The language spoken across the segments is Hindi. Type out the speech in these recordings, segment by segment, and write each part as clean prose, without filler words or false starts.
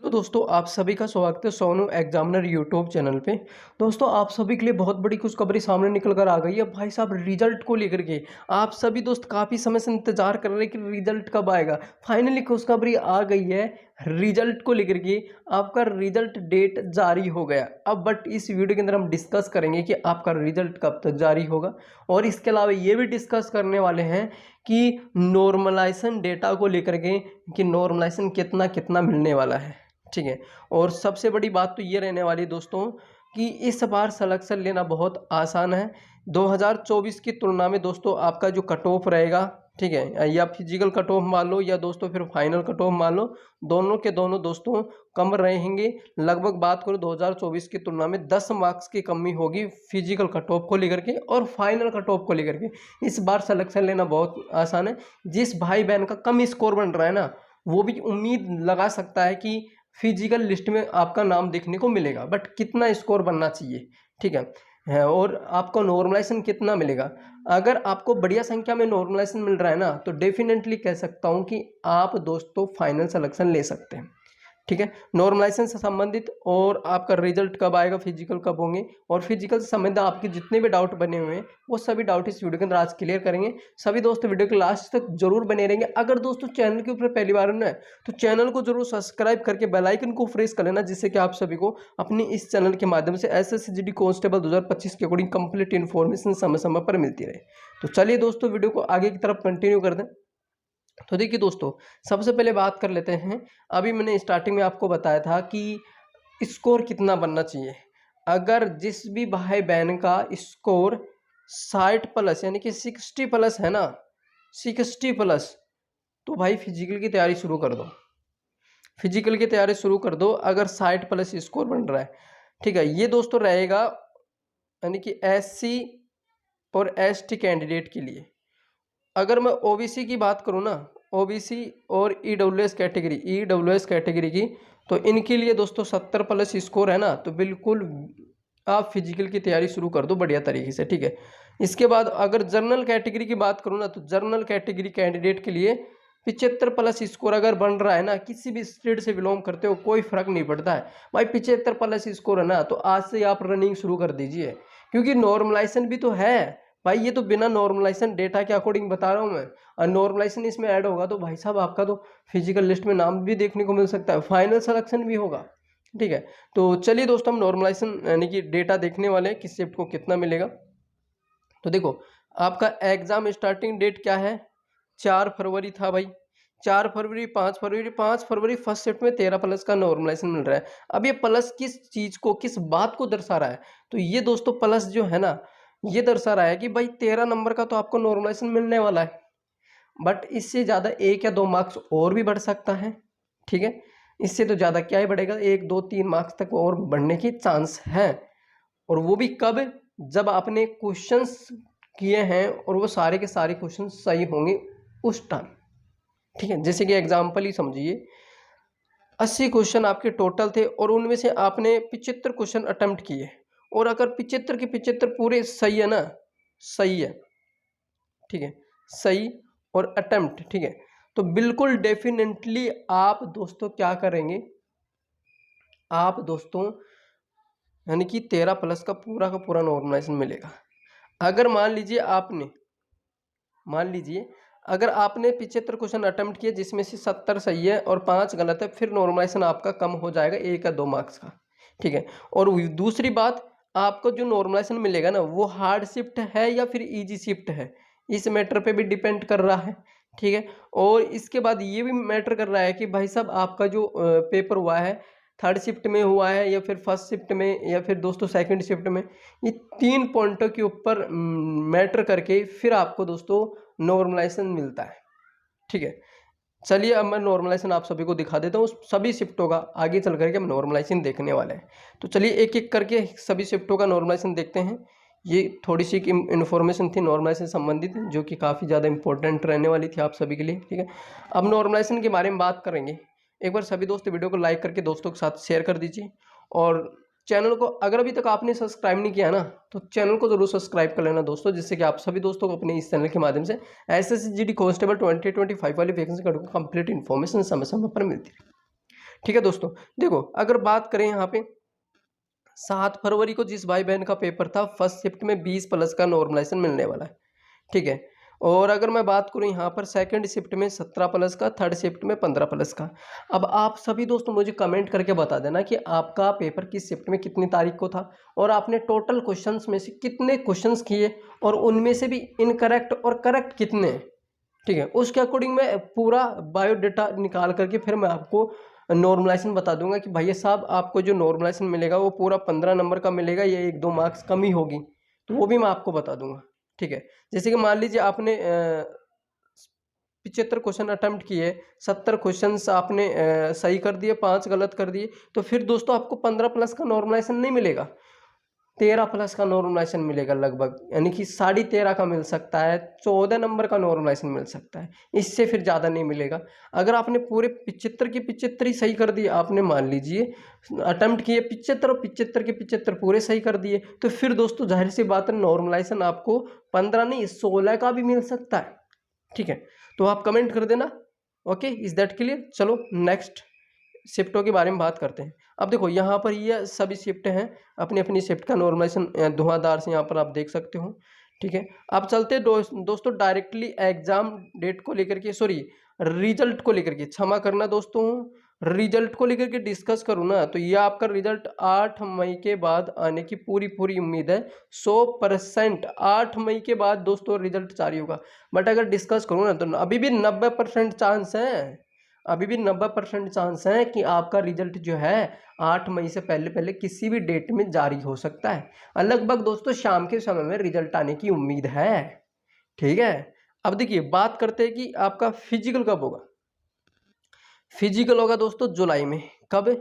तो दोस्तों आप सभी का स्वागत है सोनू एग्जामिनर यूट्यूब चैनल पे। दोस्तों आप सभी के लिए बहुत बड़ी खुशखबरी सामने निकल कर आ गई है भाई साहब, रिजल्ट को लेकर के। आप सभी दोस्त काफ़ी समय से इंतजार कर रहे हैं कि रिजल्ट कब आएगा। फाइनली खुशखबरी आ गई है रिजल्ट को लेकर के। आपका रिजल्ट डेट जारी हो गया अब, बट इस वीडियो के अंदर हम डिस्कस करेंगे कि आपका रिजल्ट कब तक जारी होगा, और इसके अलावा ये भी डिस्कस करने वाले हैं कि नॉर्मलाइजेशन डेटा को लेकर के कि नॉर्मलाइजेशन कितना कितना मिलने वाला है। ठीक है, और सबसे बड़ी बात तो ये रहने वाली है दोस्तों कि इस बार सिलेक्शन लेना बहुत आसान है 2024 की तुलना में। दोस्तों आपका जो कट ऑफ रहेगा, ठीक है, या फिजिकल कट ऑफ मान लो या दोस्तों फिर फाइनल कट ऑफ मान लो, दोनों के दोनों दोस्तों कम रहेंगे। लगभग बात करो 2024 की तुलना में 10 मार्क्स की कमी होगी फिजिकल कट ऑफ को लेकर के और फाइनल कट ऑफ को लेकर के। इस बार सिलेक्शन लेना बहुत आसान है। जिस भाई बहन का कम स्कोर बन रहा है ना, वो भी उम्मीद लगा सकता है कि फिजिकल लिस्ट में आपका नाम देखने को मिलेगा, बट कितना स्कोर बनना चाहिए, ठीक है, और आपको नॉर्मलाइजेशन कितना मिलेगा। अगर आपको बढ़िया संख्या में नॉर्मलाइजेशन मिल रहा है ना, तो डेफिनेटली कह सकता हूं कि आप दोस्तों फाइनल सिलेक्शन ले सकते हैं। ठीक है, नॉर्मलाइजेशन से संबंधित और आपका रिजल्ट कब आएगा, फिजिकल कब होंगे, और फिजिकल से संबंधित आपके जितने भी डाउट बने हुए हैं वो सभी डाउट इस वीडियो के अंदर आज क्लियर करेंगे। सभी दोस्त वीडियो के लास्ट तक जरूर बने रहेंगे। अगर दोस्तों चैनल के ऊपर पहली बार है तो चैनल को जरूर सब्सक्राइब करके बेल आइकन को प्रेस कर लेना, जिससे कि आप सभी को अपनी इस चैनल के माध्यम से एसएससी जीडी कांस्टेबल 2025 के अकॉर्डिंग कंप्लीट इन्फॉर्मेशन समय समय पर मिलती रहे। तो चलिए दोस्तों वीडियो को आगे की तरफ कंटिन्यू कर दें। तो देखिए दोस्तों, सबसे पहले बात कर लेते हैं। अभी मैंने स्टार्टिंग में आपको बताया था कि स्कोर कितना बनना चाहिए। अगर जिस भी भाई बहन का स्कोर 60 प्लस यानी कि 60 प्लस है ना, 60 प्लस, तो भाई फिजिकल की तैयारी शुरू कर दो। फिजिकल की तैयारी शुरू कर दो अगर 60 प्लस स्कोर बन रहा है। ठीक है, ये दोस्तों रहेगा यानी कि एससी और एसटी कैंडिडेट के लिए। अगर मैं ओबीसी की बात करूँ ना, ओबीसी और ईडब्ल्यूएस कैटेगरी की, तो इनके लिए दोस्तों 70 प्लस स्कोर है ना, तो बिल्कुल आप फिजिकल की तैयारी शुरू कर दो बढ़िया तरीके से। ठीक है, इसके बाद अगर जनरल कैटेगरी की बात करूँ ना, तो जनरल कैटेगरी कैंडिडेट के लिए 75 प्लस स्कोर अगर बन रहा है ना, किसी भी स्टेट से बिलोंग करते हो कोई फर्क नहीं पड़ता है भाई, 75 प्लस स्कोर है ना, तो आज से आप रनिंग शुरू कर दीजिए, क्योंकि नॉर्मलाइजेशन भी तो है भाई। ये तो बिना नॉर्मलाइजेशन डेटा के अकॉर्डिंग बता रहा हूँ मैं, और नॉर्मलाइजेशन इसमें ऐड होगा तो भाई साहब आपका तो फिजिकल लिस्ट में नाम भी देखने को मिल सकता है, फाइनल सिलेक्शन भी होगा। ठीक है, तो चलिए दोस्तों हम नॉर्मलाइजेशन यानी कि डेटा देखने वाले हैं, किस शिफ्ट को कितना मिलेगा। तो देखो आपका एग्जाम स्टार्टिंग डेट क्या है, 4 फरवरी था भाई, 4 फरवरी 5 फरवरी फर्स्ट शिफ्ट में 13 प्लस का नॉर्मलाइजेशन मिल रहा है। अब ये प्लस किस चीज़ को, किस बात को दर्शा रहा है, तो ये दोस्तों प्लस जो है ना, ये दर्शा रहा है कि भाई 13 नंबर का तो आपको नॉर्मलाइजेशन मिलने वाला है, बट इससे ज़्यादा 1 या 2 मार्क्स और भी बढ़ सकता है। ठीक है, इससे तो ज़्यादा क्या ही बढ़ेगा, 1 2 3 मार्क्स तक और बढ़ने की चांस है, और वो भी कब, जब आपने क्वेश्चंस किए हैं और वो सारे के सारे क्वेश्चन सही होंगे उस टाइम। ठीक है, जैसे कि एग्जाम्पल ही समझिए, 80 क्वेश्चन आपके टोटल थे और उनमें से आपने 75 क्वेश्चन अटेम्प्ट किए, और अगर 75 के 75 पूरे सही है ना, सही है, ठीक है, सही और अटेम्प्ट, ठीक है, तो बिल्कुल डेफिनेटली आप दोस्तों क्या करेंगे, आप दोस्तों यानी कि 13 प्लस का पूरा नॉर्मलाइजेशन मिलेगा। अगर मान लीजिए अगर आपने 75 क्वेश्चन अटेम्प्ट किए जिसमें से 70 सही है और 5 गलत है, फिर नॉर्मलाइजेशन आपका कम हो जाएगा 1 या 2 मार्क्स का। ठीक है, और दूसरी बात, आपको जो नॉर्मलाइजेशन मिलेगा ना, वो हार्ड शिफ्ट है या फिर इजी शिफ्ट है, इस मैटर पे भी डिपेंड कर रहा है। ठीक है, और इसके बाद ये भी मैटर कर रहा है कि भाई साहब आपका जो पेपर हुआ है, थर्ड शिफ्ट में हुआ है या फिर फर्स्ट शिफ्ट में या फिर दोस्तों सेकंड शिफ्ट में, ये 3 पॉइंटों के ऊपर मैटर करके फिर आपको दोस्तों नॉर्मलाइजेशन मिलता है। ठीक है, चलिए अब मैं नॉर्मलाइजेशन आप सभी को दिखा देता हूँ सभी शिफ्टों का, आगे चल करके हम नॉर्मलाइजेशन देखने वाले हैं। तो चलिए एक एक करके सभी शिफ्टों का नॉर्मलाइजेशन देखते हैं। ये थोड़ी सी इन्फॉर्मेशन थी नॉर्मलाइजेशन से संबंधित, जो कि काफ़ी ज़्यादा इंपॉर्टेंट रहने वाली थी आप सभी के लिए। ठीक है, अब नॉर्मलाइजेशन के बारे में बात करेंगे। एक बार सभी दोस्त वीडियो को लाइक करके दोस्तों के साथ शेयर कर दीजिए, और चैनल को अगर अभी तक आपने सब्सक्राइब नहीं किया ना, तो चैनल को जरूर सब्सक्राइब कर लेना दोस्तों, जिससे कि आप सभी दोस्तों को अपने इस चैनल के माध्यम से एसएससी जीडी कांस्टेबल 2025 वाली वैकेंसी का कंप्लीट इन्फॉर्मेशन समय समय पर मिलती है। ठीक है दोस्तों, देखो अगर बात करें यहाँ पे 7 फरवरी को जिस भाई बहन का पेपर था फर्स्ट शिफ्ट में 20 प्लस का नॉर्मलाइजेशन मिलने वाला है। ठीक है, और अगर मैं बात करूं यहाँ पर सेकंड शिफ्ट में 17 प्लस का, थर्ड शिफ्ट में 15 प्लस का। अब आप सभी दोस्तों मुझे कमेंट करके बता देना कि आपका पेपर किस शिफ्ट में कितनी तारीख को था और आपने टोटल क्वेश्चंस में से कितने क्वेश्चंस किए और उनमें से भी इनकरेक्ट और करेक्ट कितने हैं। ठीक है, उसके अकॉर्डिंग मैं पूरा बायोडाटा निकाल करके फिर मैं आपको नॉर्मलाइजेशन बता दूंगा कि भैया साहब आपको जो नॉर्मलाइजेशन मिलेगा वो पूरा 15 नंबर का मिलेगा या 1-2 मार्क्स कम ही होगी, तो वो भी मैं आपको बता दूंगा। ठीक है, जैसे कि मान लीजिए आपने 75 क्वेश्चन अटेम्प्ट किए, 70 क्वेश्चन आपने सही कर दिए, 5 गलत कर दिए, तो फिर दोस्तों आपको 15 प्लस का नॉर्मलाइजेशन नहीं मिलेगा, 13 प्लस का नॉर्मलाइजेशन मिलेगा लगभग, यानी कि 13.5 का मिल सकता है, 14 नंबर का नॉर्मलाइजेशन मिल सकता है, इससे फिर ज़्यादा नहीं मिलेगा। अगर आपने पूरे 75 की 75 ही सही कर दिए, आपने मान लीजिए अटेम्प्ट किए 75 और 75 के 75 पूरे सही कर दिए, तो फिर दोस्तों जाहिर सी बात है नॉर्मलाइजेशन आपको 15 नहीं 16 का भी मिल सकता है। ठीक है, तो आप कमेंट कर देना। Okay, is that clear? चलो नेक्स्ट शिफ्टों के बारे में बात करते हैं। अब देखो यहाँ पर ये सभी शिफ्ट हैं, अपनी अपनी शिफ्ट का नॉर्मलाइजेशन धुआंधार से यहाँ पर आप देख सकते हो। ठीक है, अब चलते हैं दोस्तों डायरेक्टली एग्जाम डेट को लेकर के, सॉरी रिजल्ट को लेकर के, क्षमा करना दोस्तों, रिजल्ट को लेकर के डिस्कस करूँ ना तो ये आपका रिजल्ट 8 मई के बाद आने की पूरी पूरी उम्मीद है, 100%। 8 मई के बाद दोस्तों रिजल्ट जारी होगा, बट अगर डिस्कस करूँ ना तो अभी भी 90% चांस है, अभी भी 90% चांस है कि आपका रिजल्ट जो है 8 मई से पहले पहले किसी भी डेट में जारी हो सकता है। लगभग दोस्तों शाम के समय में रिजल्ट आने की उम्मीद है। ठीक है, अब देखिए बात करते हैं कि आपका फिजिकल कब होगा। फिजिकल होगा दोस्तों जुलाई में। कब?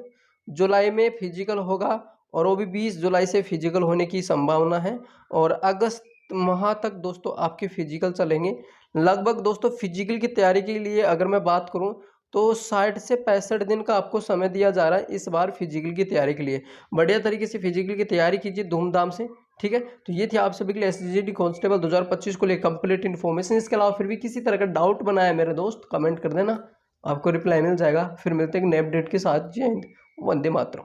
जुलाई में फिजिकल होगा, और वो भी 20 जुलाई से फिजिकल होने की संभावना है, और अगस्त माह तक दोस्तों आपके फिजिकल चलेंगे। लगभग दोस्तों फिजिकल की तैयारी के लिए अगर मैं बात करूं तो 60 से 65 दिन का आपको समय दिया जा रहा है इस बार फिजिकल की तैयारी के लिए। बढ़िया तरीके से फिजिकल की तैयारी कीजिए धूमधाम से। ठीक है, तो ये थी आप सभी के लिए एसजीडी कांस्टेबल 2025 को लिए कंप्लीट इन्फॉर्मेशन। इसके अलावा फिर भी किसी तरह का डाउट बनाया मेरे दोस्त, कमेंट कर देना, आपको रिप्लाई मिल जाएगा। फिर मिलते हैं एक नए अपडेट के साथ। जय हिंद, वंदे मातरम।